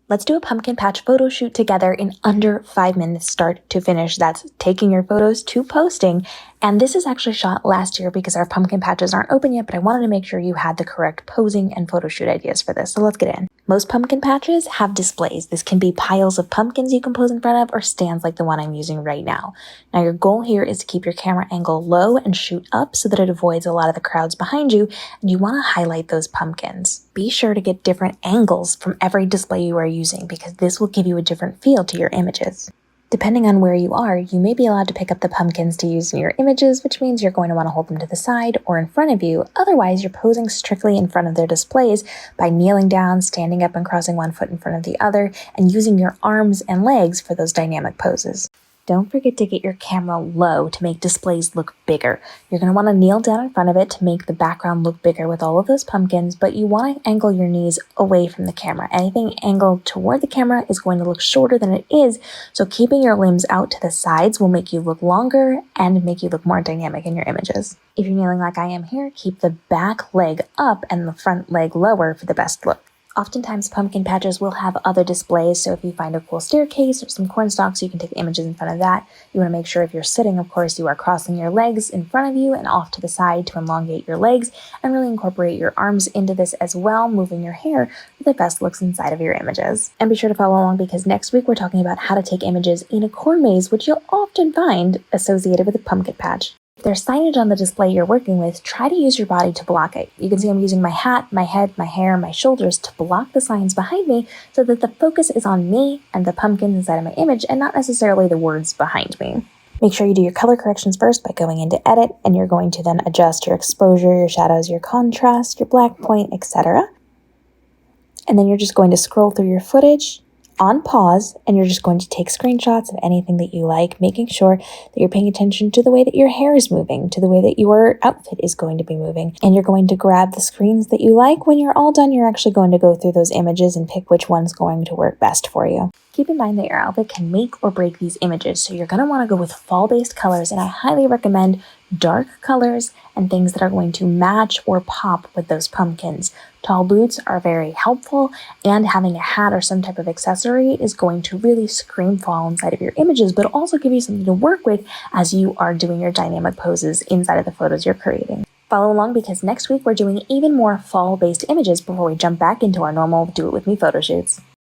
Let's do a pumpkin patch photo shoot together in under 5 minutes start to finish. That's taking your photos to posting. And this is actually shot last year because our pumpkin patches aren't open yet, but I wanted to make sure you had the correct posing and photo shoot ideas for this. So let's get in. Most pumpkin patches have displays. This can be piles of pumpkins you can pose in front of or stands like the one I'm using right now. Now your goal here is to keep your camera angle low and shoot up so that it avoids a lot of the crowds behind you, and you want to highlight those pumpkins. Be sure to get different angles from every display you are using because this will give you a different feel to your images. Depending on where you are, you may be allowed to pick up the pumpkins to use in your images, which means you're going to want to hold them to the side or in front of you. Otherwise, you're posing strictly in front of their displays by kneeling down, standing up and crossing one foot in front of the other, and using your arms and legs for those dynamic poses. Don't forget to get your camera low to make displays look bigger. You're going to want to kneel down in front of it to make the background look bigger with all of those pumpkins, but you want to angle your knees away from the camera. Anything angled toward the camera is going to look shorter than it is, so keeping your limbs out to the sides will make you look longer and make you look more dynamic in your images. If you're kneeling like I am here, keep the back leg up and the front leg lower for the best look. Oftentimes, pumpkin patches will have other displays, so if you find a cool staircase or some corn stalks, you can take images in front of that. You want to make sure if you're sitting, of course, you are crossing your legs in front of you and off to the side to elongate your legs and really incorporate your arms into this as well, moving your hair for the best looks inside of your images. And be sure to follow along because next week we're talking about how to take images in a corn maze, which you'll often find associated with a pumpkin patch. If there's signage on the display you're working with, try to use your body to block it. You can see I'm using my hat, my head, my hair, my shoulders to block the signs behind me so that the focus is on me and the pumpkins inside of my image and not necessarily the words behind me. Make sure you do your color corrections first by going into edit, and you're going to then adjust your exposure, your shadows, your contrast, your black point, etc. And then you're just going to scroll through your footage on pause, and you're just going to take screenshots of anything that you like, making sure that you're paying attention to the way that your hair is moving, to the way that your outfit is going to be moving. And you're going to grab the screens that you like. When you're all done, you're actually going to go through those images and pick which one's going to work best for you. Keep in mind that your outfit can make or break these images, so you're going to want to go with fall-based colors, and I highly recommend dark colors and things that are going to match or pop with those pumpkins. Tall boots are very helpful, and having a hat or some type of accessory is going to really scream fall inside of your images, but also give you something to work with as you are doing your dynamic poses inside of the photos you're creating. Follow along because next week we're doing even more fall-based images before we jump back into our normal Do It With Me photo shoots.